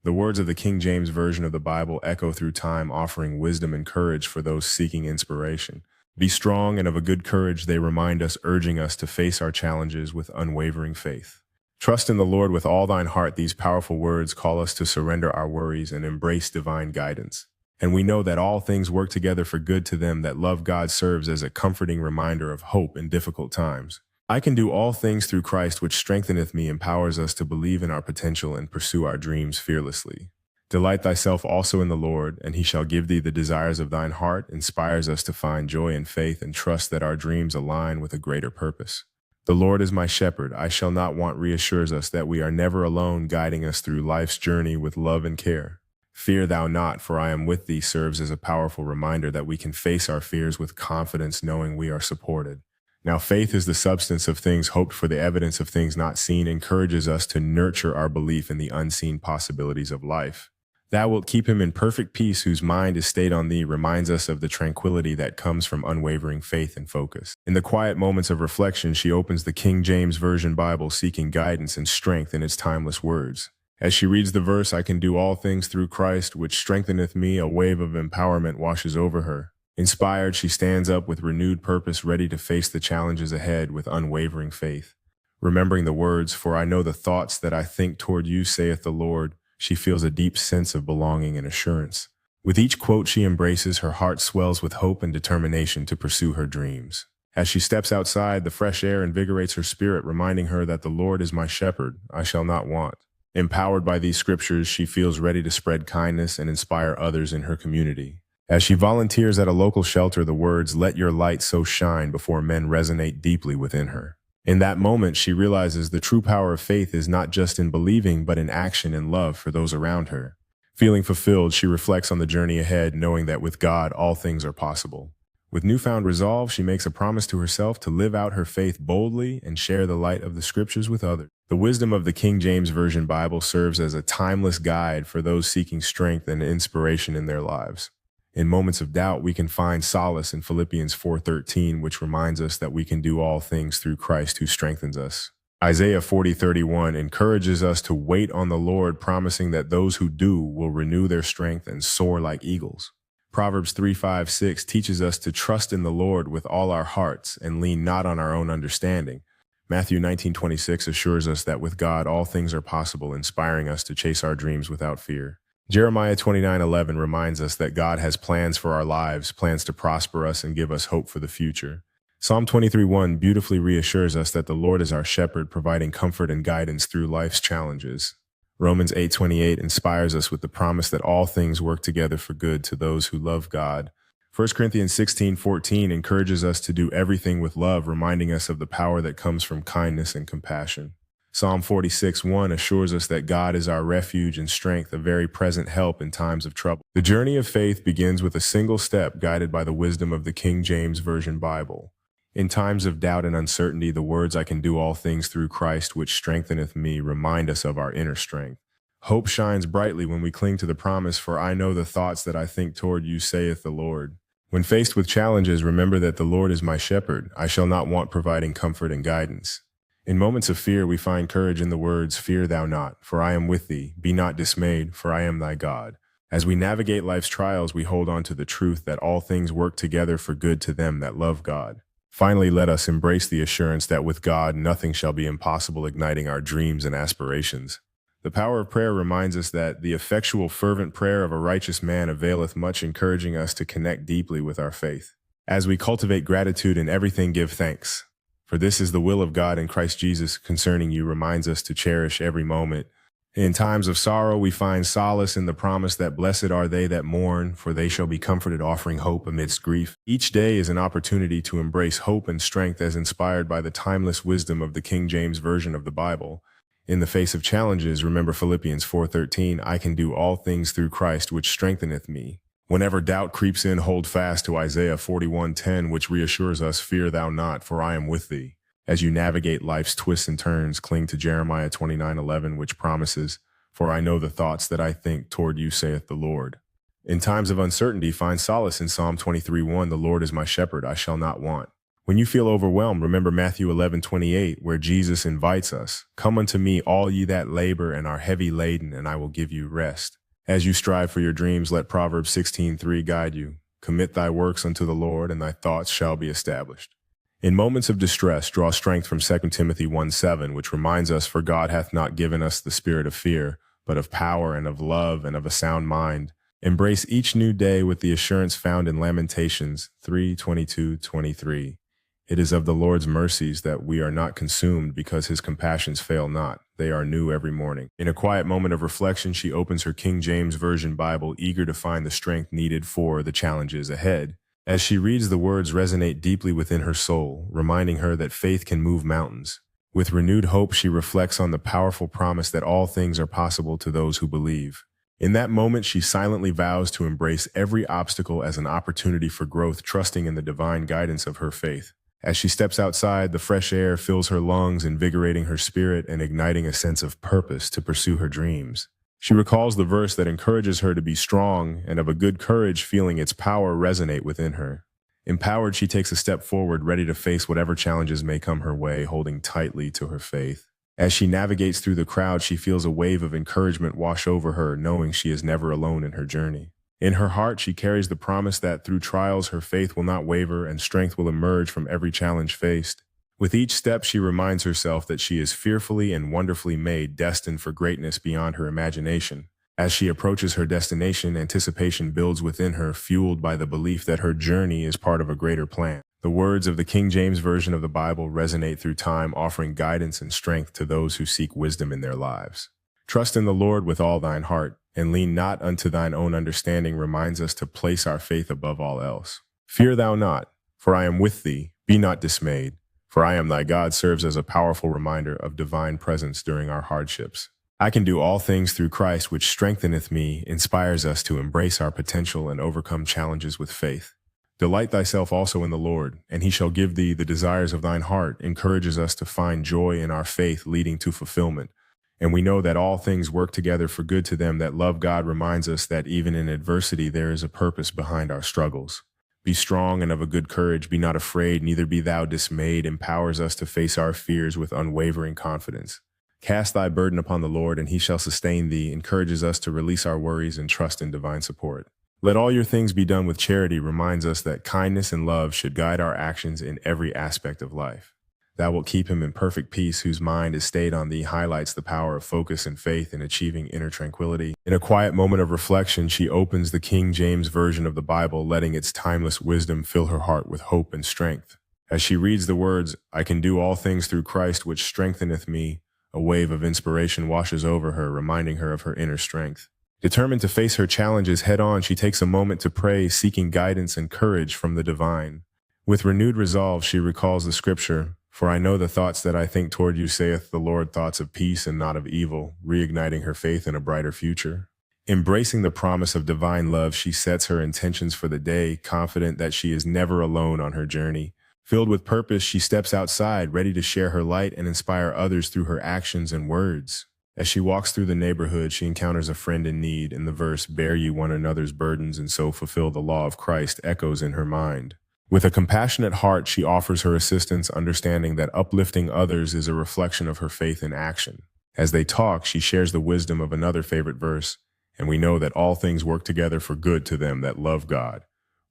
The words of the King James Version of the Bible echo through time, offering wisdom and courage for those seeking inspiration. Be strong and of a good courage, they remind us, urging us to face our challenges with unwavering faith. Trust in the Lord with all thine heart. These powerful words call us to surrender our worries and embrace divine guidance. And we know that all things work together for good to them that love God, serves as a comforting reminder of hope in difficult times. I can do all things through Christ, which strengtheneth me, empowers us to believe in our potential and pursue our dreams fearlessly. Delight thyself also in the Lord, and he shall give thee the desires of thine heart, inspires us to find joy in faith and trust that our dreams align with a greater purpose. The Lord is my shepherd, I shall not want, reassures us that we are never alone, guiding us through life's journey with love and care. Fear thou not, for I am with thee, serves as a powerful reminder that we can face our fears with confidence, knowing we are supported. Now, faith is the substance of things hoped for, the evidence of things not seen, encourages us to nurture our belief in the unseen possibilities of life. Thou wilt keep him in perfect peace whose mind is stayed on thee, reminds us of the tranquility that comes from unwavering faith and focus. In the quiet moments of reflection, she opens the King James Version Bible, seeking guidance and strength in its timeless words. As she reads the verse, I can do all things through Christ, which strengtheneth me, a wave of empowerment washes over her. Inspired, she stands up with renewed purpose, ready to face the challenges ahead with unwavering faith. Remembering the words, for I know the thoughts that I think toward you, saith the Lord, she feels a deep sense of belonging and assurance. With each quote she embraces, her heart swells with hope and determination to pursue her dreams. As she steps outside, the fresh air invigorates her spirit, reminding her that the Lord is my shepherd, I shall not want. Empowered by these scriptures, she feels ready to spread kindness and inspire others in her community. As she volunteers at a local shelter, the words, let your light so shine before men, resonate deeply within her. In that moment, she realizes the true power of faith is not just in believing, but in action and love for those around her. Feeling fulfilled, she reflects on the journey ahead, knowing that with God, all things are possible. With newfound resolve, she makes a promise to herself to live out her faith boldly and share the light of the scriptures with others. The wisdom of the King James Version Bible serves as a timeless guide for those seeking strength and inspiration in their lives. In moments of doubt, we can find solace in Philippians 4:13, which reminds us that we can do all things through Christ who strengthens us. Isaiah 40:31 encourages us to wait on the Lord, promising that those who do will renew their strength and soar like eagles. Proverbs 3:5-6 teaches us to trust in the Lord with all our hearts and lean not on our own understanding. Matthew 19:26 assures us that with God all things are possible, inspiring us to chase our dreams without fear. Jeremiah 29:11 reminds us that God has plans for our lives, plans to prosper us and give us hope for the future. Psalm 23:1 beautifully reassures us that the Lord is our shepherd, providing comfort and guidance through life's challenges. Romans 8:28 inspires us with the promise that all things work together for good to those who love God. 1 Corinthians 16:14 encourages us to do everything with love, reminding us of the power that comes from kindness and compassion. Psalm 46:1 assures us that God is our refuge and strength, a very present help in times of trouble. The journey of faith begins with a single step, guided by the wisdom of the King James Version Bible. In times of doubt and uncertainty, the words, I can do all things through Christ, which strengtheneth me, remind us of our inner strength. Hope shines brightly when we cling to the promise, for I know the thoughts that I think toward you, saith the Lord. When faced with challenges, remember that the Lord is my shepherd. I shall not want, providing comfort and guidance. In moments of fear, we find courage in the words, fear thou not, for I am with thee. Be not dismayed, for I am thy God. As we navigate life's trials, we hold on to the truth that all things work together for good to them that love God. Finally, let us embrace the assurance that with God, nothing shall be impossible, igniting our dreams and aspirations. The power of prayer reminds us that the effectual, fervent prayer of a righteous man availeth much, encouraging us to connect deeply with our faith. As we cultivate gratitude in everything, give thanks. For this is the will of God in Christ Jesus concerning you, reminds us to cherish every moment. In times of sorrow, we find solace in the promise that blessed are they that mourn, for they shall be comforted, offering hope amidst grief. Each day is an opportunity to embrace hope and strength as inspired by the timeless wisdom of the King James Version of the Bible. In the face of challenges, remember Philippians 4:13, I can do all things through Christ, which strengtheneth me. Whenever doubt creeps in, hold fast to Isaiah 41:10, which reassures us, fear thou not, for I am with thee. As you navigate life's twists and turns, cling to Jeremiah 29:11, which promises, for I know the thoughts that I think toward you, saith the Lord. In times of uncertainty, find solace in Psalm 23:1, the Lord is my shepherd, I shall not want. When you feel overwhelmed, remember Matthew 11:28, where Jesus invites us, "Come unto me, all ye that labor and are heavy laden, and I will give you rest." As you strive for your dreams, let Proverbs 16:3 guide you. Commit thy works unto the Lord, and thy thoughts shall be established. In moments of distress, draw strength from 2 Timothy 1:7, which reminds us, "For God hath not given us the spirit of fear, but of power and of love and of a sound mind." Embrace each new day with the assurance found in Lamentations 3:22-23. It is of the Lord's mercies that we are not consumed, because his compassions fail not. They are new every morning. In a quiet moment of reflection, she opens her King James Version Bible, eager to find the strength needed for the challenges ahead. As she reads, the words resonate deeply within her soul, reminding her that faith can move mountains. With renewed hope, she reflects on the powerful promise that all things are possible to those who believe. In that moment, she silently vows to embrace every obstacle as an opportunity for growth, trusting in the divine guidance of her faith. As she steps outside, the fresh air fills her lungs, invigorating her spirit and igniting a sense of purpose to pursue her dreams. She recalls the verse that encourages her to be strong and of a good courage, feeling its power resonate within her. Empowered, she takes a step forward, ready to face whatever challenges may come her way, holding tightly to her faith. As she navigates through the crowd, she feels a wave of encouragement wash over her, knowing she is never alone in her journey. In her heart, she carries the promise that through trials, her faith will not waver and strength will emerge from every challenge faced. With each step, she reminds herself that she is fearfully and wonderfully made, destined for greatness beyond her imagination. As she approaches her destination, anticipation builds within her, fueled by the belief that her journey is part of a greater plan. The words of the King James Version of the Bible resonate through time, offering guidance and strength to those who seek wisdom in their lives. "Trust in the Lord with all thine heart, and lean not unto thine own understanding," reminds us to place our faith above all else. "Fear thou not, for I am with thee. Be not dismayed, for I am thy God," serves as a powerful reminder of divine presence during our hardships. "I can do all things through Christ, which strengtheneth me," inspires us to embrace our potential and overcome challenges with faith. "Delight thyself also in the Lord, and he shall give thee the desires of thine heart," encourages us to find joy in our faith, leading to fulfillment. "And we know that all things work together for good to them that love God," reminds us that even in adversity there is a purpose behind our struggles. "Be strong and of a good courage, be not afraid, neither be thou dismayed," empowers us to face our fears with unwavering confidence. "Cast thy burden upon the Lord, and he shall sustain thee," encourages us to release our worries and trust in divine support. "Let all your things be done with charity," reminds us that kindness and love should guide our actions in every aspect of life. "Thou wilt keep him in perfect peace, whose mind is stayed on thee," highlights the power of focus and faith in achieving inner tranquility. In a quiet moment of reflection, she opens the King James Version of the Bible, letting its timeless wisdom fill her heart with hope and strength. As she reads the words, "I can do all things through Christ, which strengtheneth me," a wave of inspiration washes over her, reminding her of her inner strength. Determined to face her challenges head on, she takes a moment to pray, seeking guidance and courage from the divine. With renewed resolve, she recalls the scripture, "For I know the thoughts that I think toward you, saith the Lord, thoughts of peace and not of evil," reigniting her faith in a brighter future. Embracing the promise of divine love, she sets her intentions for the day, confident that she is never alone on her journey. Filled with purpose, she steps outside, ready to share her light and inspire others through her actions and words. As she walks through the neighborhood, she encounters a friend in need, and the verse, "Bear ye one another's burdens and so fulfill the law of Christ," echoes in her mind. With a compassionate heart, she offers her assistance, understanding that uplifting others is a reflection of her faith in action. As they talk, she shares the wisdom of another favorite verse, "And we know that all things work together for good to them that love God,"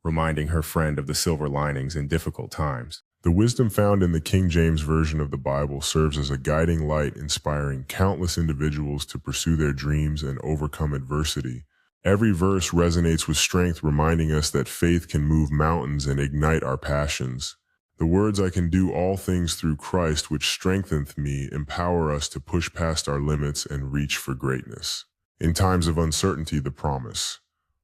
reminding her friend of the silver linings in difficult times. The wisdom found in the King James Version of the Bible serves as a guiding light, inspiring countless individuals to pursue their dreams and overcome adversity. Every verse resonates with strength, reminding us that faith can move mountains and ignite our passions. The words, "I can do all things through Christ, which strengtheneth me," empower us to push past our limits and reach for greatness. In times of uncertainty, the promise,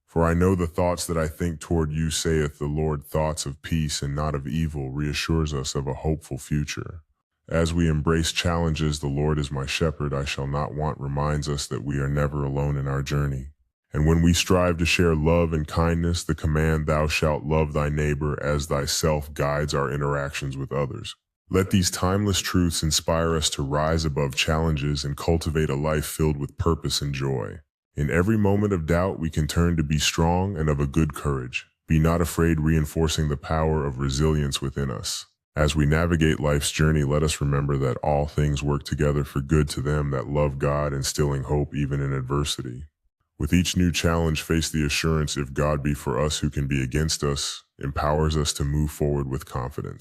"For I know the thoughts that I think toward you, saith the Lord, thoughts of peace and not of evil," reassures us of a hopeful future. As we embrace challenges, "The Lord is my shepherd, I shall not want," reminds us that we are never alone in our journey. And when we strive to share love and kindness, the command, "Thou shalt love thy neighbor as thyself," guides our interactions with others. Let these timeless truths inspire us to rise above challenges and cultivate a life filled with purpose and joy. In every moment of doubt, we can turn to "Be strong and of a good courage. Be not afraid," reinforcing the power of resilience within us. As we navigate life's journey, let us remember that all things work together for good to them that love God, instilling hope even in adversity. With each new challenge, face the assurance, if God be for us, who can be against us, empowers us to move forward with confidence.